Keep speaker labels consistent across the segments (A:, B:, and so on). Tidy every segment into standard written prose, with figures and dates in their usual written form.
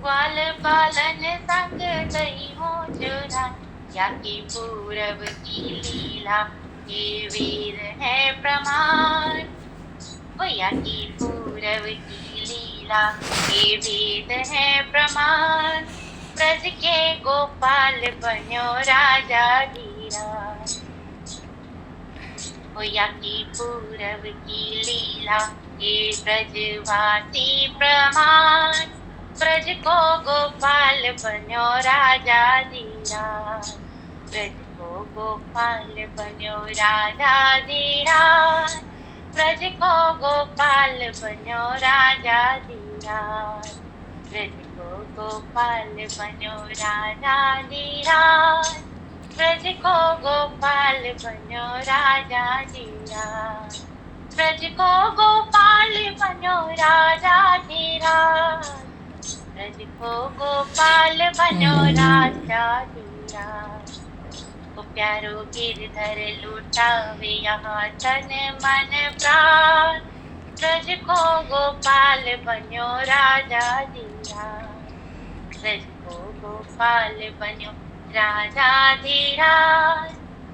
A: ग्वाल बालन संग दही हो चुरा, या की पूरब की लीला ये वेद है प्रमाण। ओ या की पूरब की लीला ये वेद है प्रमाण। ब्रज के गोपाल बन्यो राजा धीराज। ओ या की पूरब की लीला ये ब्रजवासी प्रमाण। ब्रज को गोपाल बन्यो राजा धीराज। ब्रज को गोपाल बन्यो राजा धीराज। ब्रज को गोपाल बन्यो राजा धीराज। ब्रज को गोपाल बन्यो राजा धीराज। ब्रज को गोपाल बन्यो राजा धीराज। ब्रज को गोपाल बन्यो राजा धीराज। ब्रज को गोपाल बन्यो राजा धीराज। ओ प्यारो गिरधर लुटावे यहाँ तन मन प्राण। ब्रज को गोपाल बन्यो राजा धीराज। ब्रज को गोपाल बन्यो राजा धीराज।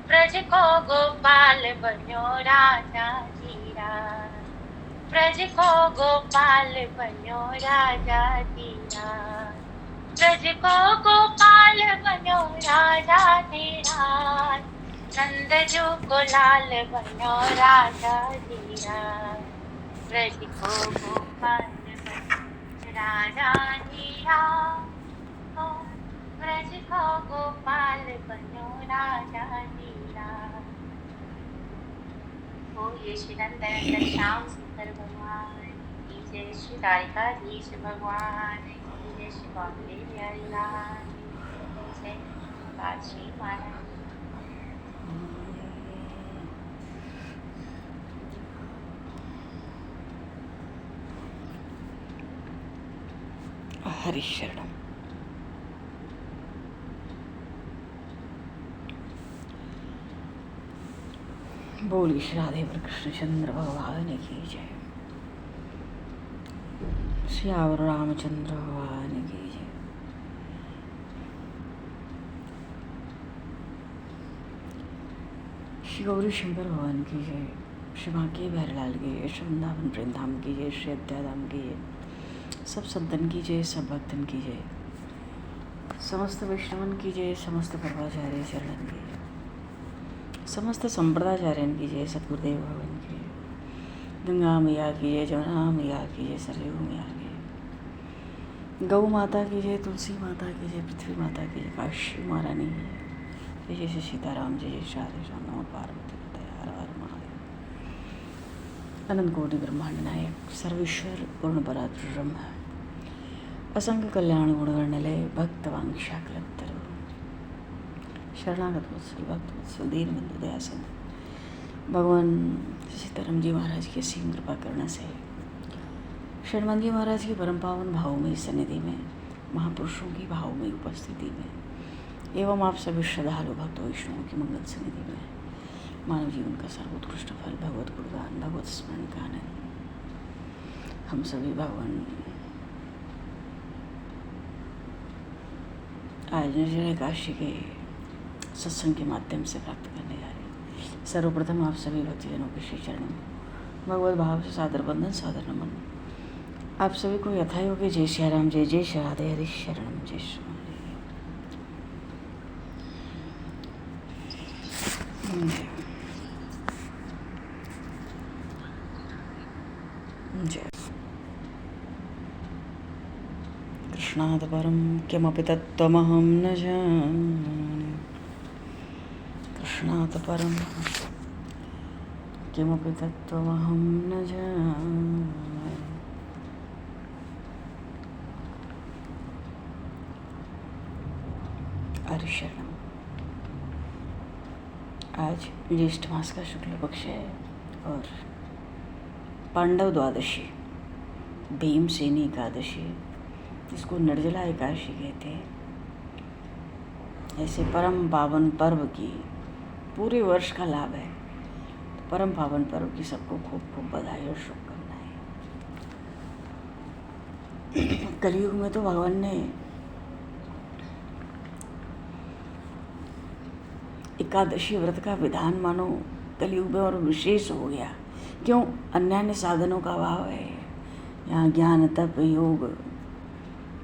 A: ब्रज को गोपाल बन्यो राजा धीराज। ब्रज को गोपाल बन्यो राजा धीराज। ब्रज को गोपाल बन्यो राजा धीराज। नंद जो को लाल बन्यो राजा धीराज। ब्रज को गोपाल बन्यो राजा धीराज। ब्रज को गोपाल बन्यो राजा धीराज। ओ ये श्री नंदन श्याम सुंदर भगवान की जय। श्री द्वारिकाधीश भगवान की जय। श्री बांके बिहारी लाल की जय। काशी महाराज।
B: हरिशरणम। बोली श्री राधे कृष्णचंद्र भगवान की जय। श्यावर रामचंद्र भगवान की जय। श्री गौरी शंकर भगवान की जय। श्री बांके बिहारी लाल की जय। श्री वृंदावन प्रेम धाम की जय। श्री अध्याधाम की जय। सब संतन की जय, सब भक्तन की जय, समस्त वैष्णवन की जय, समस्त परमाचार्य चरणन की जय, समस्त संप्रदाचार्यन की जय, सतगुरुदेव भगवान की जय, गंगा मैया की जय, जमुना मैया की जय, सरयू मैया की जय, गौ माता की जय, तुलसी माता की जय, पृथ्वी माता की जय, काशी महारानी की जय, जय जय सीताराम, जय जय राधे श्याम, नमो पार्वती पतये, हर हर महादेव। अनंत कोटि ब्रह्मांड नायक सर्वेश्वर पूर्ण परात्पर ब्रह्म असंख्य कल्याण गुणगणलय भक्तवांक्षाकलत्तर शरणागत वत्सल भक्त वत्सल दीनबंधु दयासिंधु भगवान सीताराम जी महाराज की असीम कृपा करने से शर्मन जी महाराज की परम पावन भावमयी सन्निधि में, महापुरुषों की भावमयी उपस्थिति में एवं आप सभी श्रद्धालु भक्त वैष्णवों की मंगल सन्निधि में मानव जीवन का सर्वोत्कृष्ट फल भगवत गुणगान, भगवत स्मरण का आनंद हम सभी भगवान आज निर्जला एकादशी के सत्संग के माध्यम से प्राप्त करने जा रहे हैं। सर्वप्रथम आप सभी भक्तजनों के श्री चरणों में भगवत भाव से सादर वंदन, सादर नमन। आप सभी को यथायोग्य जय श्री राम, जय जय श्री राधे, हरि शरणम, जय श्री जय। कृष्णात् परं किमपि तत्त्वमहं न जाने, कृष्णात् परं किमपि तत्त्वमहं न जाने। हरिशरणम। आज ज्येष्ठ मास का शुक्ल पक्ष है और पांडव द्वादशी, भीमसेनी एकादशी, जिसको निर्जला एकादशी कहते हैं, ऐसे परम पावन पर्व की पूरे वर्ष का लाभ है। तो परम पावन पर्व की सबको खूब खूब बधाई और शुभकामनाएं। कलयुग में तो भगवान ने एकादशी व्रत का विधान मानो कलयुग में और विशेष हो गया। क्यों? अन्य साधनों का अभाव है। यहाँ ज्ञान, तप, योग,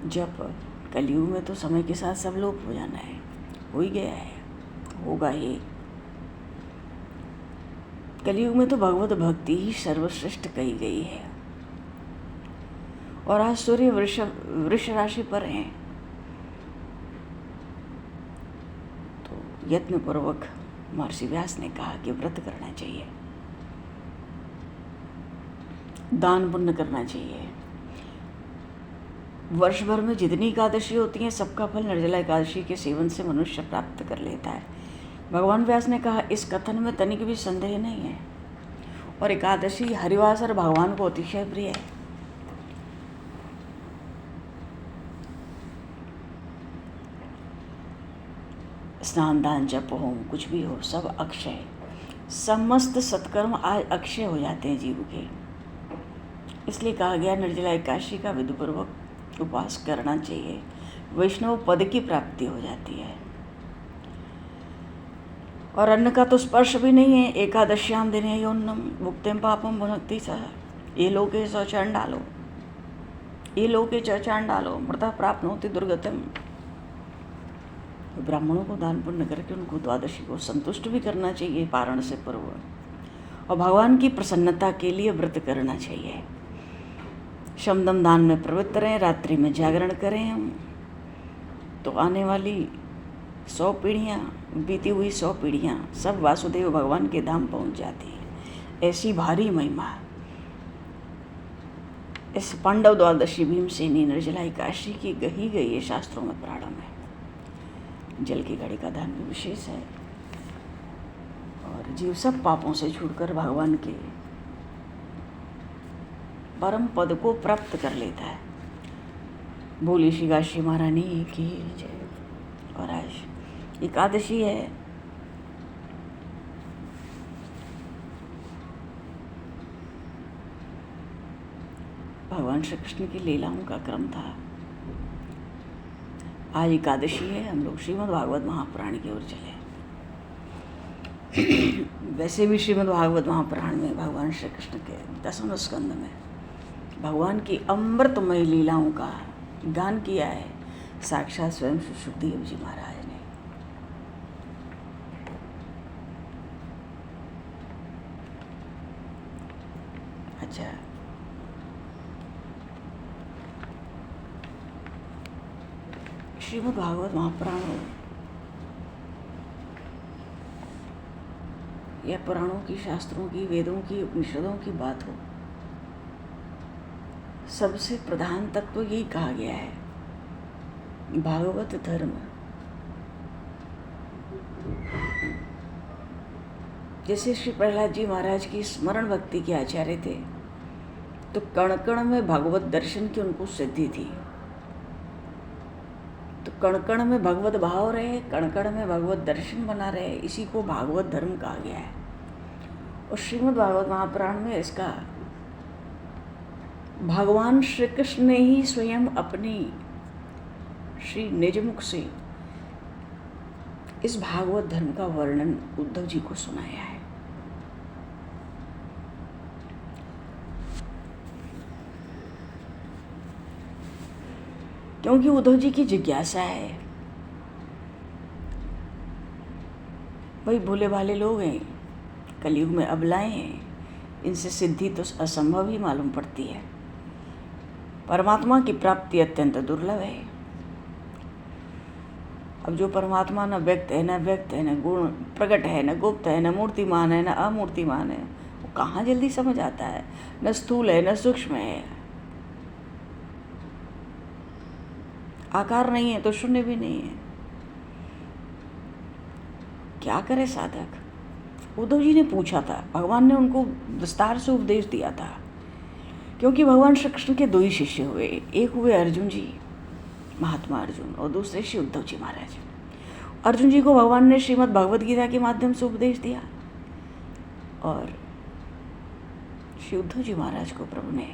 B: जप, कलयुग में तो समय के साथ सब लोप हो जाना है, हो ही गया है, होगा ही। कलयुग में तो भगवत भक्ति ही सर्वश्रेष्ठ कही गई है। और आज सूर्य वृष राशि पर हैं, तो यत्न पूर्वक महर्षि व्यास ने कहा कि व्रत करना चाहिए, दान पुण्य करना चाहिए। वर्ष भर में जितनी एकादशी होती हैं सबका फल निर्जला एकादशी के सेवन से मनुष्य प्राप्त कर लेता है। भगवान व्यास ने कहा, इस कथन में तनिक भी संदेह नहीं है। और एकादशी हरिवास और भगवान को अतिशय प्रिय है। स्नान, दान, जप, होम कुछ भी हो, सब अक्षय, समस्त सत्कर्म आज अक्षय हो जाते हैं जीव के। इसलिए कहा गया निर्जला एकादशी का विधिपूर्वक उपवास करना चाहिए, वैष्णव पद की प्राप्ति हो जाती है। और अन्न का तो स्पर्श भी नहीं है। एकादश्याम दिने योन्नम भुक्तिम पापम भुनक्ति सह ये लोके शौचान डालो, ये लोके चौचान डालो मृता प्राप्त होती दुर्गतम। तो ब्राह्मणों को दान पुण्य करके उनको द्वादशी को संतुष्ट भी करना चाहिए पारण से पूर्व, और भगवान की प्रसन्नता के लिए व्रत करना चाहिए। शमदम दान में प्रवृत्त रहें, रात्रि में जागरण करें हम, तो आने वाली 100 पीढ़ियाँ, बीती हुई 100 पीढ़ियाँ सब वासुदेव भगवान के धाम पहुँच जाती हैं। ऐसी भारी महिमा इस पांडव द्वादशी भीमसेनी निर्जला एकादशी की गही गई है शास्त्रों में, पुराणों में। जल की घड़ी का दान भी विशेष है, और जीव सब पापों से छूटकर भगवान के परम पद को प्राप्त कर लेता है। बोली श्री काशी महारानी की जय। और आज एकादशी है, भगवान श्री कृष्ण की लीलाओं का क्रम था। आज एकादशी है, हम लोग श्रीमद् भागवत महापुराण की ओर चले। वैसे भी श्रीमद् भागवत महापुराण में भगवान श्री कृष्ण के 10वें स्कंद में भगवान की अमृतमय लीलाओं का गान किया है साक्षात स्वयं सुखदेव जी महाराज ने। अच्छा, श्रीमद् भागवत महापुराण या पुराणों की, शास्त्रों की, वेदों की, उपनिषदों की बात हो, सबसे प्रधान तत्व तो यही कहा गया है, भागवत धर्म। जैसे श्री प्रहलाद जी महाराज की स्मरण भक्ति के आचार्य थे, तो कण कण में भागवत दर्शन की उनको सिद्धि थी। तो कण कण में भगवत भाव रहे, कण कण में भगवत दर्शन बना रहे, इसी को भागवत धर्म कहा गया है। और श्रीमद् भागवत महापुराण में इसका भगवान श्री कृष्ण ने ही स्वयं अपनी श्री निजमुख से इस भागवत धर्म का वर्णन उद्धव जी को सुनाया है। क्योंकि उद्धव जी की जिज्ञासा है, वही भोले भाले लोग हैं, कलयुग में अबलाएं हैं, इनसे सिद्धि तो असंभव ही मालूम पड़ती है। परमात्मा की प्राप्ति अत्यंत दुर्लभ है। अब जो परमात्मा न व्यक्त है, न व्यक्त है, न गुण प्रकट है, न गुप्त है, न मूर्तिमान है, न अमूर्तिमान है, वो कहाँ जल्दी समझ आता है। न स्थूल है, न सूक्ष्म है, आकार नहीं है तो शून्य भी नहीं है। क्या करे साधक? उद्धव जी ने पूछा था, भगवान ने उनको विस्तार से उपदेश दिया था। क्योंकि भगवान श्री कृष्ण के 2 ही शिष्य हुए, एक हुए अर्जुन जी, महात्मा अर्जुन, और दूसरे श्री उद्धव जी महाराज। अर्जुन जी को भगवान ने श्रीमद् भगवद गीता के माध्यम से उपदेश दिया, और श्री उद्धव जी महाराज को प्रभु ने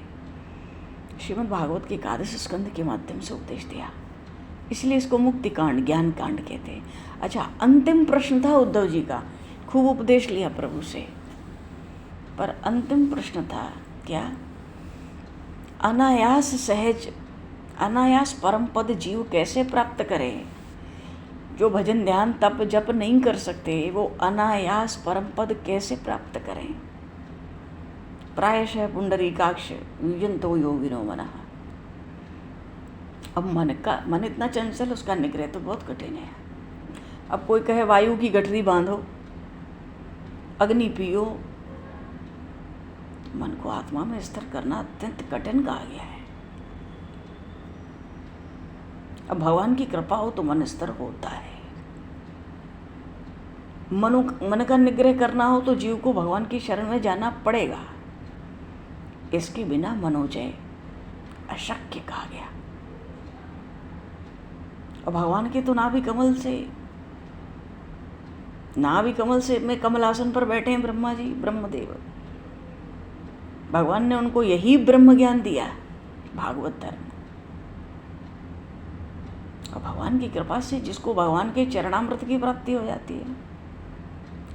B: श्रीमद् भागवत के 11 स्कंद के माध्यम से उपदेश दिया, इसलिए इसको मुक्ति कांड, ज्ञान कांड कहते हैं। अच्छा, अंतिम प्रश्न था उद्धव जी का, खूब उपदेश लिया प्रभु से, पर अंतिम प्रश्न था क्या? अनायास सहज, अनायास परम पद जीव कैसे प्राप्त करे? जो भजन ध्यान तप जप नहीं कर सकते, वो अनायास परम पद कैसे प्राप्त करें? प्रायशः पुंडरीकाक्ष युजंतो योगिनो मनः। अब मन इतना चंचल, उसका निग्रह तो बहुत कठिन है। अब कोई कहे वायु की गठरी बांधो, अग्नि पियो, मन को आत्मा में स्थिर करना अत्यंत कठिन कहा गया है। अब भगवान की कृपा हो तो मन स्थिर होता है। मन का निग्रह करना हो तो जीव को भगवान की शरण में जाना पड़ेगा। इसके बिना मनोजय अशक्य कहा गया। और भगवान के तो नाभि कमल से में कमलासन पर बैठे हैं ब्रह्मा जी, ब्रह्मदेव। भगवान ने उनको यही ब्रह्म ज्ञान दिया, भागवत धर्म। और भगवान की कृपा से जिसको भगवान के चरणामृत की प्राप्ति हो जाती है,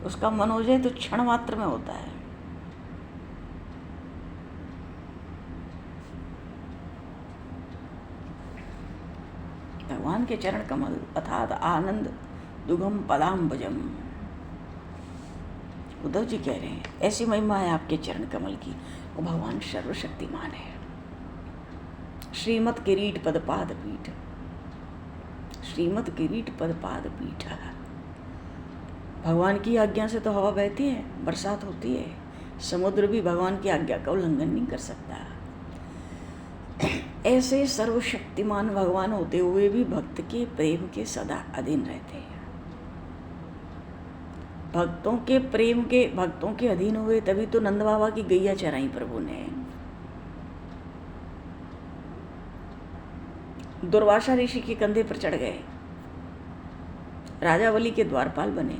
B: उसका मनोजय तो क्षण मात्र में होता है। भगवान के चरण कमल अर्थात आनंद दुगम पदाम्बजम। उद्धव जी कह रहे हैं ऐसी महिमा है आपके चरण कमल की, वो भगवान सर्वशक्तिमान है। श्रीमत किरीट पद पाद पीठ, श्रीमत किरीट पद पाद पीठ। भगवान की आज्ञा से तो हवा बहती है, बरसात होती है। समुद्र भी भगवान की आज्ञा का उल्लंघन नहीं कर सकता। ऐसे सर्वशक्तिमान भगवान होते हुए भी भक्त के प्रेम के सदा अधीन रहते हैं। भक्तों के अधीन हुए तभी तो नंद बाबा की गैया चराई प्रभु ने। दुर्वासा ऋषि के कंधे पर चढ़ गए, राजावली के द्वारपाल बने।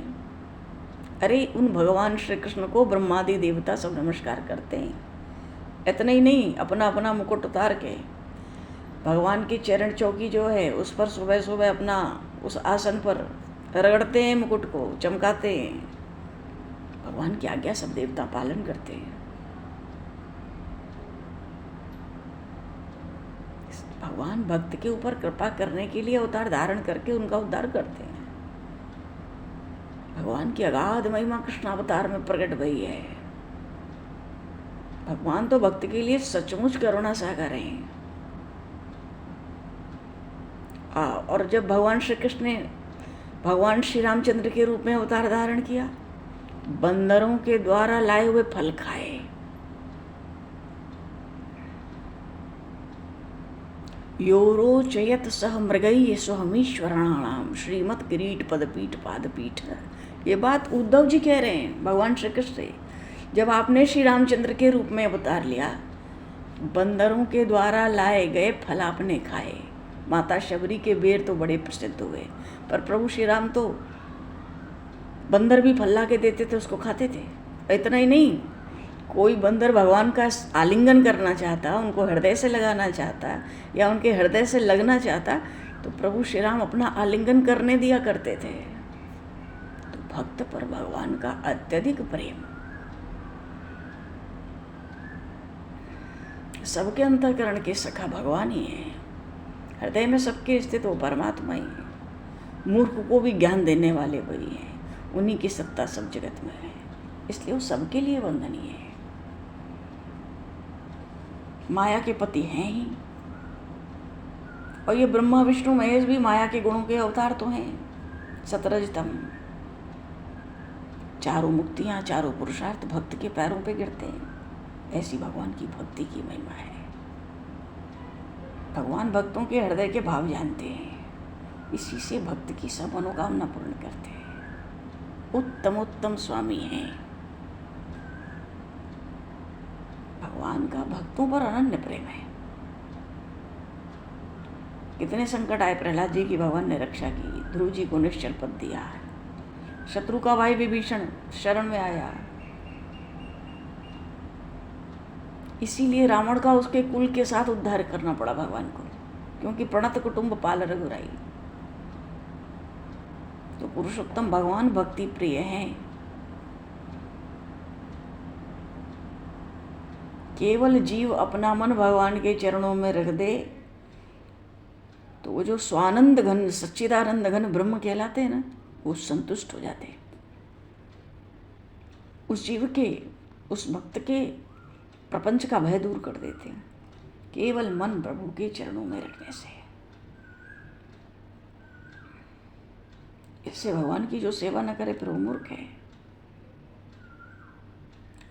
B: अरे उन भगवान श्री कृष्ण को ब्रह्मादि देवता सब नमस्कार करते हैं। इतना ही नहीं, अपना अपना मुकुट उतार के भगवान की चरण चौकी जो है उस पर सुबह सुबह अपना उस आसन पर रगड़ते हैं, मुकुट को चमकाते हैं। भगवान की आज्ञा सब देवता पालन करते हैं। भगवान भक्त के ऊपर कृपा करने के लिए अवतार धारण करके उनका उद्धार करते हैं। भगवान की अगाध महिमा कृष्ण अवतार में प्रकट भई है। भगवान तो भक्त के लिए सचमुच करुणा सागर हैं। और जब भगवान श्री कृष्ण ने भगवान श्री रामचंद्र के रूप में अवतार धारण किया, बंदरों के द्वारा लाए हुए फल खाए। योरोचयत सह मृगई स्वहमीश्वराणाम श्रीमत किरीट पदपीठ पादपीठ। ये बात उद्धव जी कह रहे हैं भगवान श्री कृष्ण से। जब आपने श्री रामचंद्र के रूप में अवतार लिया, बंदरों के द्वारा लाए गए फल आपने खाए। माता शबरी के बेर तो बड़े प्रसिद्ध हुए, पर प्रभु श्री राम तो बंदर भी फल ला के देते थे, उसको खाते थे। इतना ही नहीं, कोई बंदर भगवान का आलिंगन करना चाहता, उनको हृदय से लगाना चाहता या उनके हृदय से लगना चाहता, तो प्रभु श्री राम अपना आलिंगन करने दिया करते थे। तो भक्त पर भगवान का अत्यधिक प्रेम। सबके अंतःकरण के सखा भगवान ही है। हृदय में सबके स्थित वो परमात्मा ही है। मूर्ख को भी ज्ञान देने वाले वही हैं। उन्हीं की सत्ता सब जगत में है, इसलिए वो सबके लिए वंदनीय है। माया के पति हैं ही, और ये ब्रह्मा विष्णु महेश भी माया के गुणों के अवतार तो हैं। सतरजतम, चारों मुक्तियां, चारों पुरुषार्थ भक्त के पैरों पे गिरते हैं। ऐसी भगवान की भक्ति की महिमा है। भगवान भक्तों के हृदय के भाव जानते हैं, इसी से भक्त की सब मनोकामना पूर्ण करते हैं। उत्तम उत्तम स्वामी हैं। भगवान का भक्तों पर अनन्य प्रेम है। कितने संकट आए प्रहलाद जी की, भगवान ने रक्षा की। ध्रुव जी को निश्चल पद दिया। शत्रु का भाई विभीषण शरण में आया। इसीलिए रावण का उसके कुल के साथ उद्धार करना पड़ा भगवान को, क्योंकि प्रणत कुटुंब पाल रघुराई। तो पुरुषोत्तम भगवान भक्ति प्रिय हैं। केवल जीव अपना मन भगवान के चरणों में रख दे तो वो जो स्वानंद घन सच्चिदानंद घन ब्रह्म कहलाते हैं ना, वो संतुष्ट हो जाते हैं। उस जीव के, उस भक्त के प्रपंच का भय दूर कर देते हैं केवल मन प्रभु के चरणों में रखने से। इससे भगवान की जो सेवा न करे फिर वो मूर्ख है।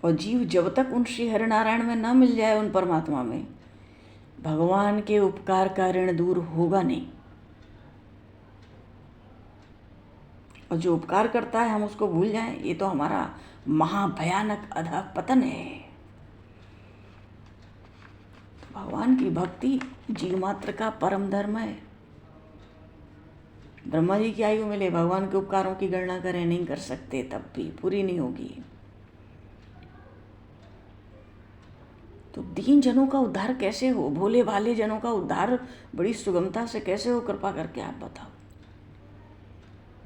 B: और जीव जब तक उन श्री हरिनारायण में न मिल जाए, उन परमात्मा में, भगवान के उपकार का ऋण दूर होगा नहीं। और जो उपकार करता है हम उसको भूल जाएं, ये तो हमारा महाभयानक अधःपतन है। तो भगवान की भक्ति जीव मात्र का परम धर्म है। ब्रह्मा जी की आयु मिले, भगवान के उपकारों की गणना करें, नहीं कर सकते, तब भी पूरी नहीं होगी। तो दीन जनों का उद्धार कैसे हो, भोले भाले जनों का उद्धार बड़ी सुगमता से कैसे हो, कृपा करके आप बताओ।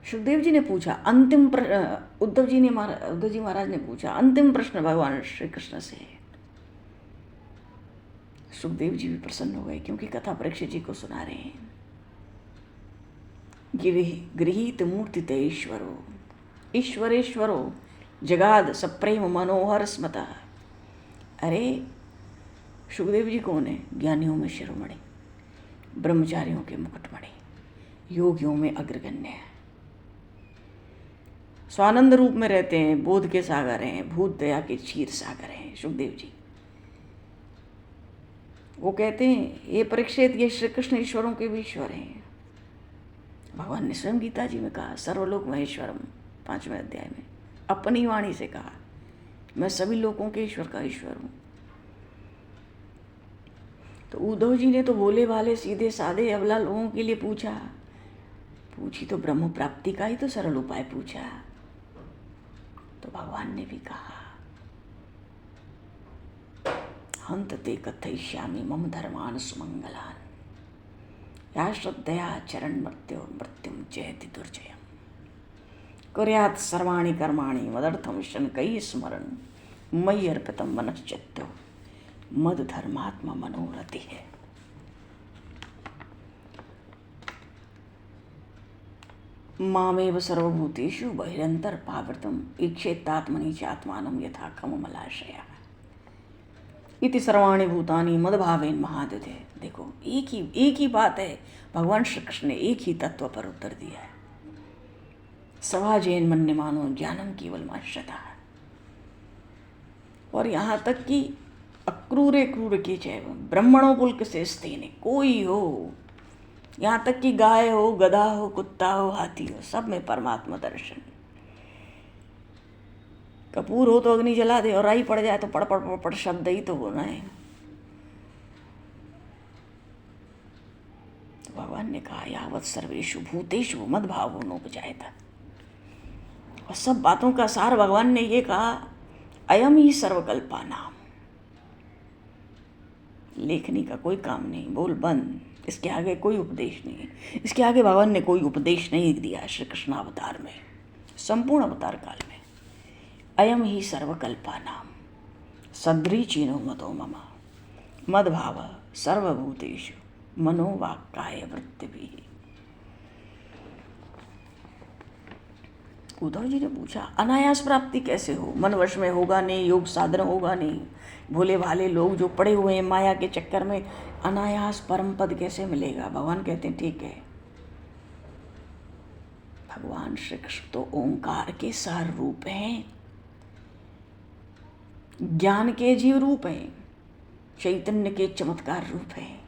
B: सुखदेव जी ने पूछा उद्धव जी महाराज ने पूछा अंतिम प्रश्न भगवान श्री कृष्ण से। सुखदेव जी भी प्रसन्न हो गए, क्योंकि कथा परीक्षित जी को सुना रहे हैं। गृहीत मूर्ति ते ईश्वरेश्वरो जगाद सप्रेम मनोहर स्मता। अरे सुखदेव जी कौन है? ज्ञानियों में शिरोमणि, ब्रह्मचारियों के मुकुटमणि, योगियों में अग्रगण्य है, स्वानंद रूप में रहते हैं, बोध के सागर हैं, भूत दया के क्षीर सागर हैं सुखदेव जी। वो कहते हैं ये परीक्षित, ये श्री कृष्ण ईश्वरों के भी ईश्वर हैं। भगवान ने स्वयं गीता जी में कहा सर्वलोक महेश्वरम, 5वें अध्याय में अपनी वाणी से कहा, मैं सभी लोगों के ईश्वर का ईश्वर हूँ। तो उद्धव जी ने तो भोले भाले सीधे साधे अबला लोगों के लिए पूछी तो ब्रह्म प्राप्ति का ही तो सरल उपाय पूछा। तो भगवान ने भी कहा हंत ते कथयिष्यामि मम धर्मान सुमंगलान या श्रद्धया चरण मृत्युम जयति दुर्जयम कुर्यात् सर्वाणि कर्माणि मदर्थम शनकैः स्मरण मयि अर्पितं मनश्चित्तो मद धर्मात्मा मनोरथि है। मामेव सर्वभूतेषु बहिरंतर पावृतम ईक्षेत्तात्मनि चात्मानं यथा कमलाशया इति सर्वाणि भूतानि मदभावेन महादधे। देखो एक ही बात है, भगवान श्री कृष्ण ने एक ही तत्व पर उत्तर दिया है। सवाजेन मन्य मानो ज्ञानम केवल माश्रता। और यहाँ तक कि अक्रूरे क्रूर के चैव ब्रह्मणों पुल्क से स्तेने, कोई हो, यहाँ तक कि गाय हो, गधा हो, कुत्ता हो, हाथी हो, सब में परमात्मा दर्शन। कपूर हो तो अग्नि जला दे और राई पड़ जाए तो पड़ पड़ पड़ पड़ शब्द ही तो होना है। तो भगवान ने कहा यावत सर्वेषु भूतेषु मद्भावो नोपजायेत। और सब बातों का सार भगवान ने ये कहा अयम ही सर्वकल्पा नाम। लेखनी का कोई काम नहीं, बोल बंद। इसके आगे कोई उपदेश नहीं है। इसके आगे भगवान ने कोई उपदेश नहीं दिया श्री कृष्ण अवतार में, संपूर्ण अवतार काल में। अयम ही सर्वकल्पा नाम सदृचीनो मतो मम मद्भाव सर्वभूतेषु मनोवाक्काय वृत्तिभिः। उद्धव जी ने पूछा अनायास प्राप्ति कैसे हो? मन वश में होगा नहीं, योग साधन होगा नहीं। भोले भाले लोग जो पड़े हुए हैं माया के चक्कर में, अनायास परम पद कैसे मिलेगा? भगवान कहते हैं ठीक है। भगवान श्री कृष्ण तो ओंकार के सार रूप हैं, ज्ञान के जीव रूप हैं, चैतन्य के चमत्कार रूप हैं,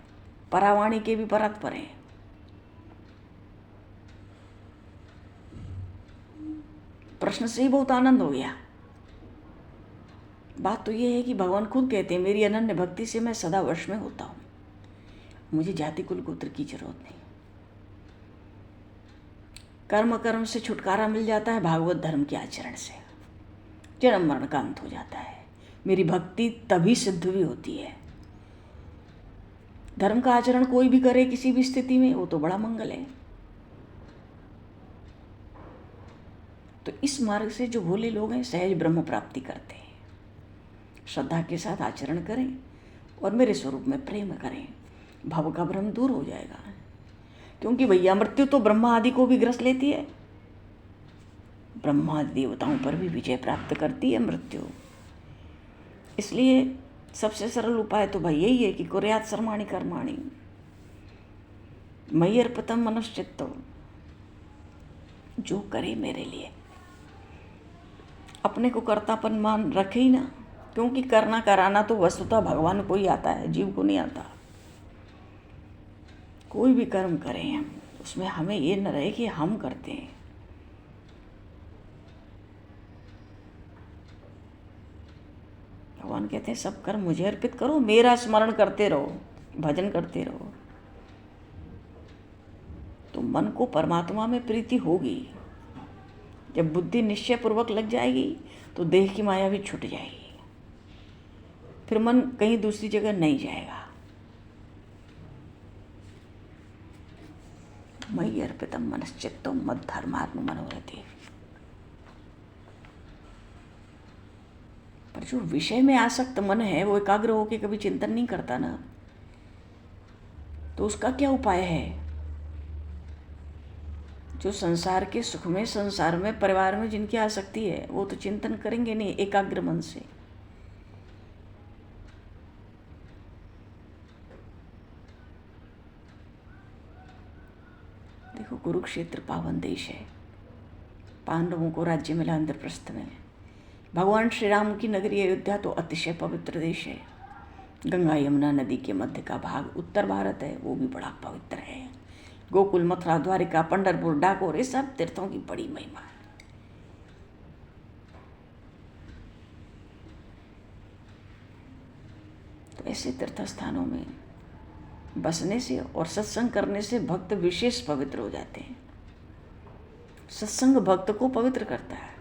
B: परावाणी के भी परत पर हैं। प्रश्न से ही बहुत आनंद हो गया। बात तो ये है कि भगवान खुद कहते हैं मेरी अनन्य भक्ति से मैं सदा वश में होता हूँ, मुझे जाति कुल गोत्र की जरूरत नहीं। कर्म से छुटकारा मिल जाता है भागवत धर्म के आचरण से, जन्म मरण का अंत हो जाता है। मेरी भक्ति तभी सिद्ध भी होती है। धर्म का आचरण कोई भी करे किसी भी स्थिति में, वो तो बड़ा मंगल है। तो इस मार्ग से जो भोले लोग हैं सहज ब्रह्म प्राप्ति करते हैं। श्रद्धा के साथ आचरण करें और मेरे स्वरूप में प्रेम करें, भव का भ्रम दूर हो जाएगा। क्योंकि भैया मृत्यु तो ब्रह्मा आदि को भी ग्रस लेती है, ब्रह्मा देवताओं पर भी विजय प्राप्त करती है मृत्यु। इसलिए सबसे सरल उपाय तो भाई यही है कि कुर्यात् सर्वाणि कर्माणि मयि अर्पितं मनश्चित्तो, जो करे मेरे लिए। अपने को कर्तापन मान रखे ही ना, क्योंकि करना कराना तो वस्तुतः भगवान को ही आता है, जीव को नहीं आता। कोई भी कर्म करें हम, उसमें हमें ये न रहे कि हम करते हैं। भगवान कहते हैं सब कर्म मुझे अर्पित करो, मेरा स्मरण करते रहो, भजन करते रहो, तो मन को परमात्मा में प्रीति होगी। जब बुद्धि निश्चय पूर्वक लग जाएगी तो देह की माया भी छूट जाएगी, फिर मन कहीं दूसरी जगह नहीं जाएगा। मयि अर्पितं मनश्चित्तो मद्धर्मात्म मनोरथि। पर जो विषय में आसक्त मन है वो एकाग्र होकर कभी चिंतन नहीं करता ना, तो उसका क्या उपाय है? जो संसार के सुख में, संसार में, परिवार में जिनकी आसक्ति है वो तो चिंतन करेंगे नहीं एकाग्र मन से। देखो कुरुक्षेत्र पावन देश है, पांडवों को राज्य मिला इंद्रप्रस्थ में। भगवान श्री राम की नगरी अयोध्या तो अतिशय पवित्र देश है। गंगा यमुना नदी के मध्य का भाग उत्तर भारत है, वो भी बड़ा पवित्र है। गोकुल, मथुरा, द्वारिका, पंढरपुर, डाकोर, ये सब तीर्थों की बड़ी महिमा है। तो ऐसे तीर्थ स्थानों में बसने से और सत्संग करने से भक्त विशेष पवित्र हो जाते हैं। सत्संग भक्त को पवित्र करता है।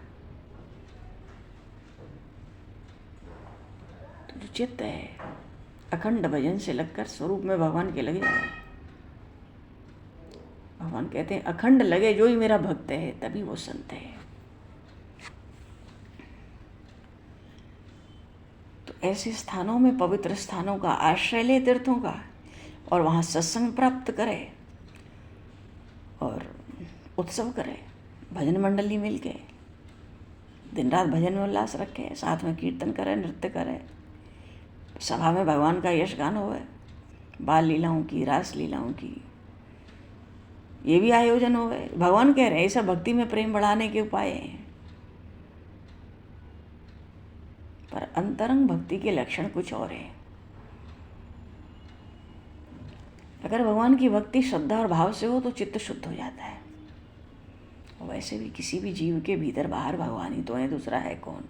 B: तो जो चित्त है अखंड भजन से लगकर स्वरूप में भगवान के लगे जाए। भगवान कहते हैं अखंड लगे जो ही मेरा भक्त है तभी वो संत है। तो ऐसे स्थानों में, पवित्र स्थानों का आश्रय ले तीर्थों का, और वहाँ सत्संग प्राप्त करे और उत्सव करे। भजन मंडली मिल के दिन रात भजन में उल्लास रखे, साथ में कीर्तन करे, नृत्य करे, सभा में भगवान का यश गान होवे, बाल लीलाओं की, रास लीलाओं की, ये भी आयोजन होवे। भगवान कह रहे हैं ऐसा भक्ति में प्रेम बढ़ाने के उपाय हैं। पर अंतरंग भक्ति के लक्षण कुछ और हैं। अगर भगवान की भक्ति श्रद्धा और भाव से हो तो चित्त शुद्ध हो जाता है। और वैसे भी किसी भी जीव के भीतर बाहर भगवान ही तो है, दूसरा है कौन।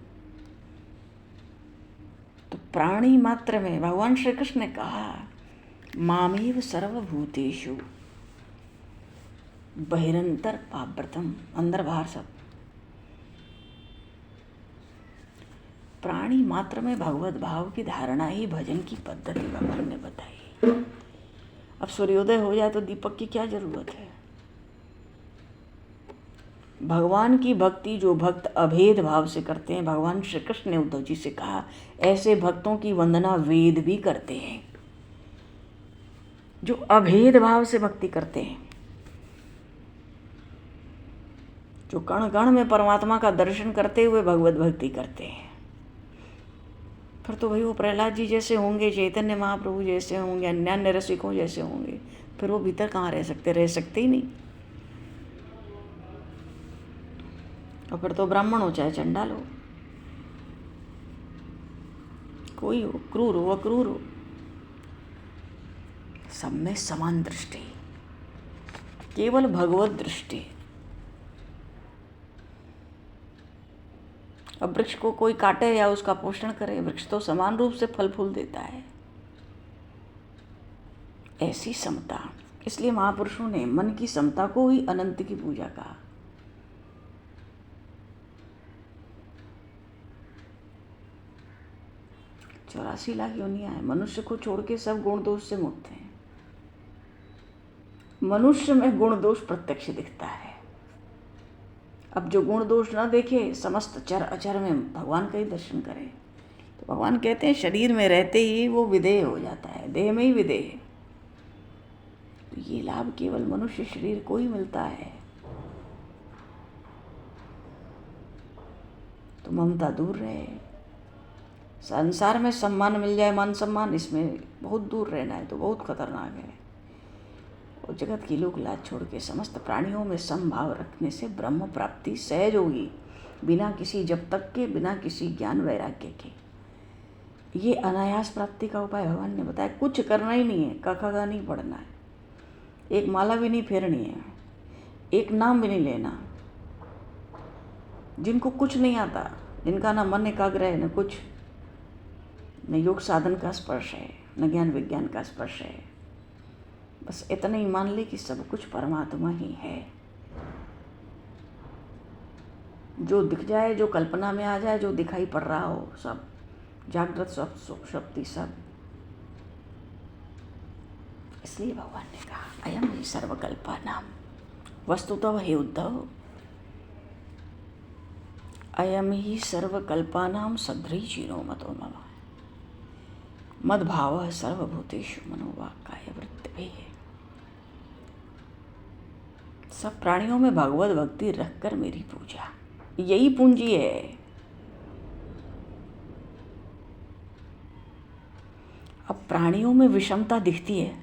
B: तो प्राणी मात्र में भगवान श्री कृष्ण ने कहा मामेव सर्वभूतेषु बहिरंतर पाव्रतम, अंदर बाहर सब। प्राणी मात्र में भगवत भाव की धारणा ही भजन की पद्धति भगवान ने बताई। अब सूर्योदय हो जाए तो दीपक की क्या जरूरत है। भगवान की भक्ति जो भक्त अभेद भाव से करते हैं, भगवान श्री कृष्ण ने उद्धव जी से कहा ऐसे भक्तों की वंदना वेद भी करते हैं। जो अभेद भाव से भक्ति करते हैं, जो कण कण में परमात्मा का दर्शन करते हुए भगवत भक्ति करते हैं, फिर तो भाई वो प्रहलाद जी जैसे होंगे, चैतन्य महाप्रभु जैसे होंगे, अन्य रसिकों जैसे होंगे। फिर वो भीतर कहाँ रह सकते ही नहीं। और फिर तो ब्राह्मण हो चाहे चंडाल हो, कोई हो, क्रूर हो अक्रूर हो, सब में समान दृष्टि, केवल भगवत दृष्टि। अब वृक्ष को कोई काटे या उसका पोषण करे, वृक्ष तो समान रूप से फल फूल देता है। ऐसी समता, इसलिए महापुरुषों ने मन की समता को ही अनंत की पूजा कहा। 84 लाख योनियां हैं। मनुष्य को छोड़ के सब गुण दोष से मुक्त हैं। मनुष्य में गुण दोष प्रत्यक्ष दिखता है। अब जो गुण दोष ना देखे, समस्त चर अचर में भगवान का ही दर्शन करे, तो भगवान कहते हैं शरीर में रहते ही वो विदेह हो जाता है, देह में ही विदेह। तो ये लाभ केवल मनुष्य शरीर को ही मिलता है। तो ममता दूर रहे। संसार में सम्मान मिल जाए, मान सम्मान, इसमें बहुत दूर रहना है तो बहुत खतरनाक है। और जगत की लोक लाज छोड़ के समस्त प्राणियों में समभाव रखने से ब्रह्म प्राप्ति सहज होगी, बिना किसी जब तक के, बिना किसी ज्ञान वैराग्य के। ये अनायास प्राप्ति का उपाय भगवान ने बताया। कुछ करना ही नहीं है, कखा नहीं पढ़ना है, एक माला भी नहीं फेरनी है, एक नाम भी नहीं लेना। जिनको कुछ नहीं आता, जिनका ना मन एकाग्र है, न कुछ, न योग साधन का स्पर्श है, न ज्ञान विज्ञान का स्पर्श है, बस इतना ही मान ले कि सब कुछ परमात्मा ही है। जो दिख जाए, जो कल्पना में आ जाए, जो दिखाई पड़ रहा हो, सब जागृत शक्ति सब। इसलिए भगवान ने कहा अयम ही सर्वकल्पानां, वस्तुतः हे उद्धव, अयम ही सर्वकल्पानां सद्रीचिरो मतो मम, मद्भावः सर्वभूतेषु मनोवाक्काय वृत्तिभिः। सब प्राणियों में भगवत भक्ति रखकर मेरी पूजा, यही पूंजी है। अब प्राणियों में विषमता दिखती है,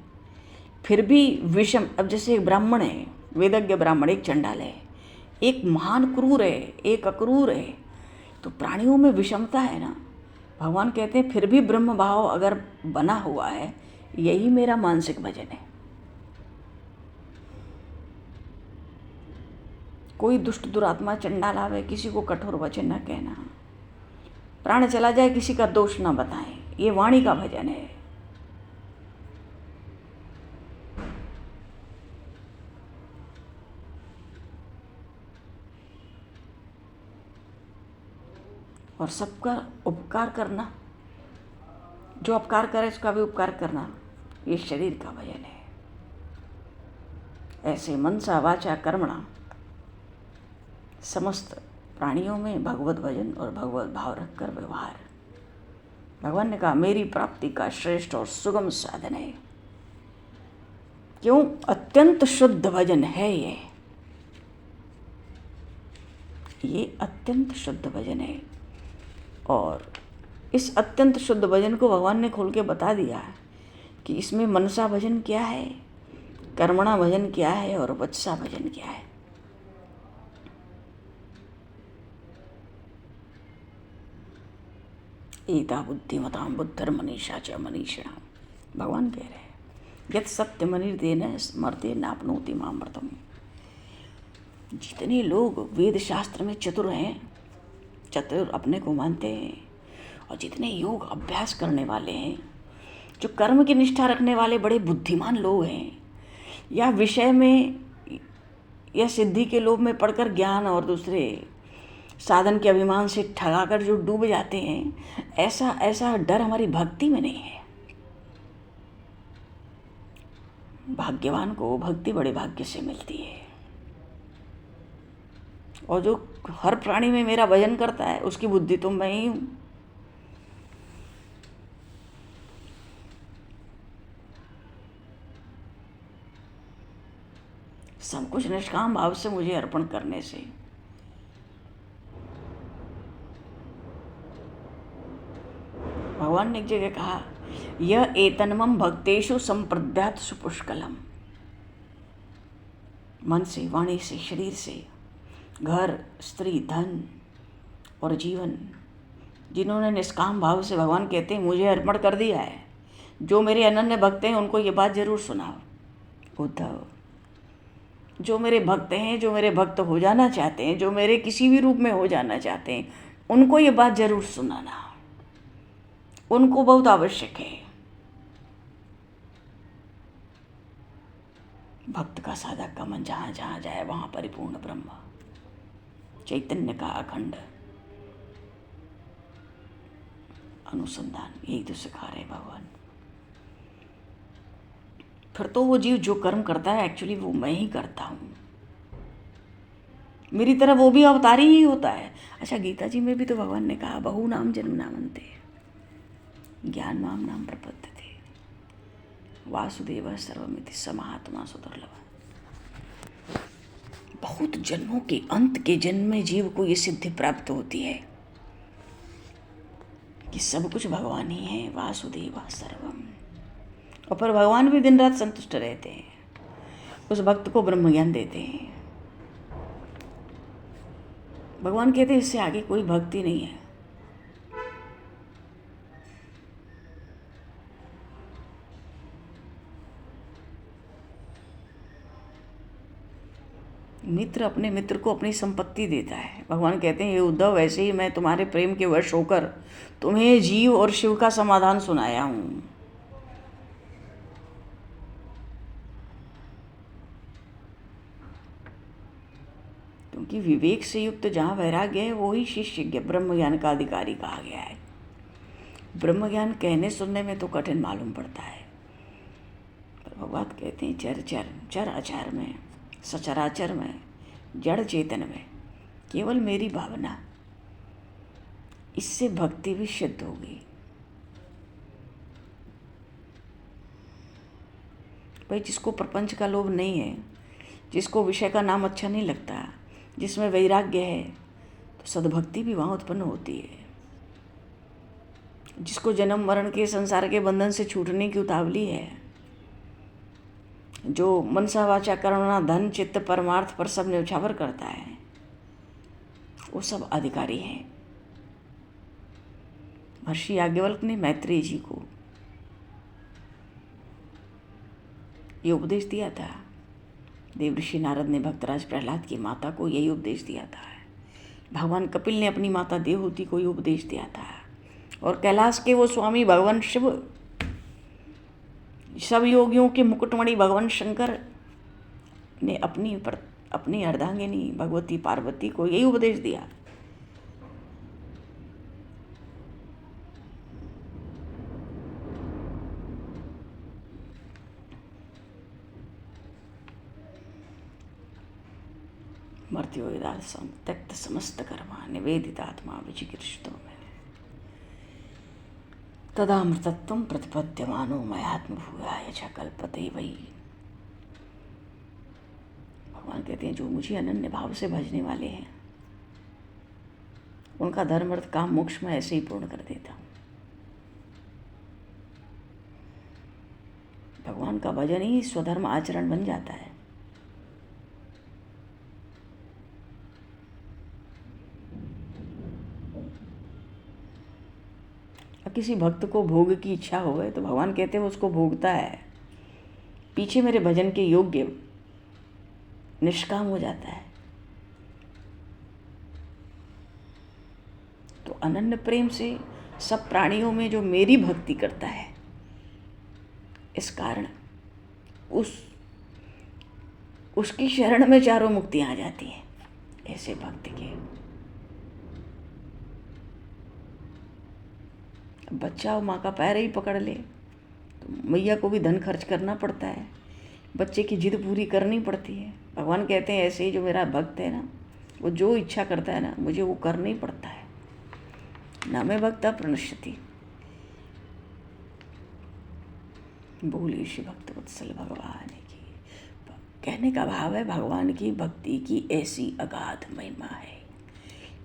B: फिर भी विषम, अब जैसे एक ब्राह्मण है, वेदज्ञ ब्राह्मण, एक चंडाल है, एक महान क्रूर है, एक अक्रूर है, तो प्राणियों में विषमता है ना। भगवान कहते हैं फिर भी ब्रह्म भाव अगर बना हुआ है, यही मेरा मानसिक भजन है। कोई दुष्ट दुरात्मा चंडाल आवे, किसी को कठोर वचन न कहना, प्राण चला जाए किसी का दोष न बताएं, ये वाणी का भजन है। और सबका उपकार करना, जो अपकार करे उसका भी उपकार करना, ये शरीर का भजन है। ऐसे मनसा वाचा कर्मणा समस्त प्राणियों में भगवत भजन और भगवत भाव रखकर व्यवहार। भगवान ने कहा मेरी प्राप्ति का श्रेष्ठ और सुगम साधन है। क्यों? अत्यंत शुद्ध भजन है ये अत्यंत शुद्ध भजन है। और इस अत्यंत शुद्ध भजन को भगवान ने खोल के बता दिया कि इसमें मनसा भजन क्या है, कर्मणा भजन क्या है और वत्सा भजन क्या है। एता बुद्धिमतां बुद्धिर्मनीषा च मनीषिणाम्, भगवान कह रहे हैं यत् सत्यमनिर्देन स्मर्ते नाप्नोति मामृतम्। जितने लोग वेद शास्त्र में चतुर हैं, चतुर अपने को मानते हैं, और जितने योग अभ्यास करने वाले हैं, जो कर्म की निष्ठा रखने वाले बड़े बुद्धिमान लोग हैं, या विषय में या सिद्धि के लोभ में पढ़कर ज्ञान और दूसरे साधन के अभिमान से ठगाकर जो डूब जाते हैं, ऐसा डर हमारी भक्ति में नहीं है। भाग्यवान को भक्ति बड़े भाग्य से मिलती है। और जो हर प्राणी में मेरा भजन करता है, उसकी बुद्धि तो मैं ही हूँ। सब कुछ निष्काम भाव से मुझे अर्पण करने से भगवान ने एक जगह कहा यह एतन्मम भक्तेषु संप्रद्यात सुपुष्कलम। मन से, वाणी से, शरीर से, घर, स्त्री, धन और जीवन, जिन्होंने निष्काम भाव से भगवान कहते हैं मुझे अर्पण कर दिया है, जो मेरे अनन्य भक्त हैं उनको ये बात जरूर सुनाओ। उद्धव, जो मेरे भक्त हैं, जो मेरे भक्त हो जाना चाहते हैं, जो मेरे किसी भी रूप में हो जाना चाहते हैं, उनको ये बात जरूर सुनाना, उनको बहुत आवश्यक है। भक्त का, साधक का मन जहाँ जहाँ जाए वहाँ परिपूर्ण ब्रह्म चैतन्य का अखंड अनुसंधान, यही तो सिखा रहे भगवान। फिर तो वो जीव जो कर्म करता है एक्चुअली वो मैं ही करता हूँ, मेरी तरह वो भी अवतारी ही होता है। अच्छा, गीता जी में भी तो भगवान ने कहा बहु नाम जन्म नामन्ते ज्ञान माम नाम प्रपद्यते वासुदेव सर्वमिति स महात्मा सुदुर्लभ। बहुत जन्मों के अंत के जन्म में जीव को ये सिद्धि प्राप्त होती है कि सब कुछ भगवान ही है, वासुदेव सर्वम। और पर भगवान भी दिन रात संतुष्ट रहते हैं, उस भक्त को ब्रह्म ज्ञान देते हैं। भगवान कहते हैं इससे आगे कोई भक्ति नहीं है। मित्र अपने मित्र को अपनी संपत्ति देता है। भगवान कहते हैं ये उद्धव, वैसे ही मैं तुम्हारे प्रेम के वश होकर तुम्हें जीव और शिव का समाधान सुनाया हूँ। क्योंकि विवेक से युक्त जहाँ वैराग्य है वो ही शिष्य ब्रह्म ज्ञान का अधिकारी कहा गया है। ब्रह्म ज्ञान कहने सुनने में तो कठिन मालूम पड़ता है, पर भगवान कहते हैं चर चर चर आचार में, सचराचर में, जड़ चेतन में केवल मेरी भावना, इससे भक्ति भी सिद्ध होगी। भाई जिसको प्रपंच का लोभ नहीं है, जिसको विषय का नाम अच्छा नहीं लगता, जिसमें वैराग्य है, तो सद्भक्ति भी वहाँ उत्पन्न होती है। जिसको जन्म मरण के संसार के बंधन से छूटने की उतावली है, जो मनसा वाचा कर्मणा धन चित्त परमार्थ पर सब न्यौछावर करता है, वो सब अधिकारी हैं। महर्षि याज्ञवल्क्य ने मैत्रेय जी को ये उपदेश दिया था। देवऋषि नारद ने भक्तराज प्रहलाद की माता को यही उपदेश दिया था। भगवान कपिल ने अपनी माता देवहूति को ये उपदेश दिया था। और कैलाश के वो स्वामी भगवान शिव, सब योगियों के मुकुटमणि भगवान शंकर ने अपनी अर्धांगिनी भगवती पार्वती को यही उपदेश दिया। मर्त्यो यदासं त्यक्त समस्त कर्मा निवेदितात्मा विचिकीर्षितो में तदामृतत्वं प्रतिपद्यमानो मयात्मभूयाय च कल्पते वै। भगवान कहते हैं जो मुझे अनन्य भाव से भजने वाले हैं उनका धर्म अर्थ काम मोक्ष में ऐसे ही पूर्ण कर देता हूँ। भगवान का भजन ही स्वधर्म आचरण बन जाता है। किसी भक्त को भोग की इच्छा हो तो भगवान कहते हैं उसको भोगता है, पीछे मेरे भजन के योग्य निष्काम हो जाता है। तो अनन्य प्रेम से सब प्राणियों में जो मेरी भक्ति करता है, इस कारण उसकी शरण में चारों मुक्तियां आ जाती हैं। ऐसे भक्त के बच्चा वो माँ का पैर ही पकड़ ले तो मैया को भी धन खर्च करना पड़ता है, बच्चे की जिद पूरी करनी पड़ती है। भगवान कहते हैं ऐसे ही जो मेरा भक्त है ना, वो जो इच्छा करता है ना, मुझे वो करना ही पड़ता है। न मैं भक्ता प्रणश्यति। बोलिए श्री भक्त वत्सल भगवान की। कहने का भाव है भगवान की भक्ति की ऐसी अगाध महिमा है।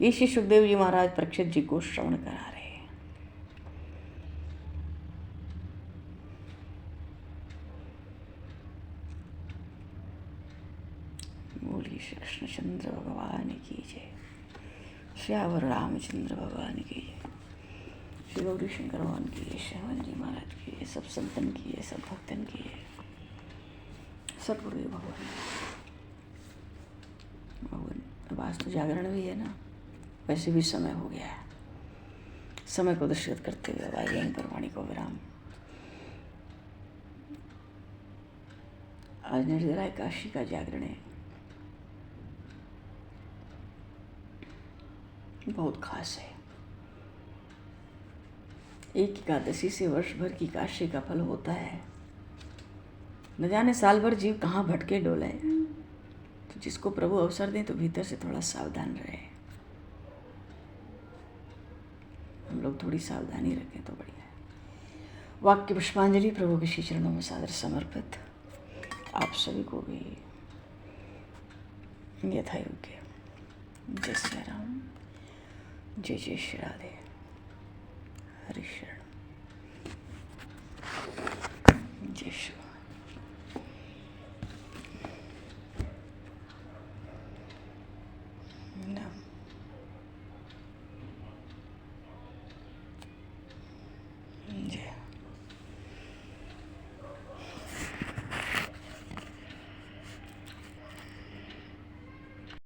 B: ये श्री सुखदेव जी महाराज परीक्षित जी को श्रवण करा रहे हैं। बोलिए श्री कृष्णचंद्र भगवान की जय, श्यावर रामचंद्र भगवान की जय, श्री गौरी शंकर भगवान की जय, श्यामन जी महाराज की जय, सब संतन की जय, सब भक्तन की जय, सतगुरुदेव भगवान। अब आज तो जागरण भी है ना, वैसे भी समय हो गया है। समय को दर्शित करते हुए अब यहीं पर वाणी को विराम। आज निर्जला एकादशी का जागरण है, बहुत खास है। एक एकादशी से वर्ष भर की काशी का फल होता है। न जाने साल भर जीव कहाँ भटके डोले। तो जिसको प्रभु अवसर दें तो भीतर से थोड़ा सावधान रहे। हम लोग थोड़ी सावधानी रखें तो बढ़िया है। वाक्य पुष्पांजलि प्रभु के श्री चरणों में सादर समर्पित। आप सभी को भी यथा योग्य। जय श्री राम, जय जय श्री राधे, हरि शरण, जय श्री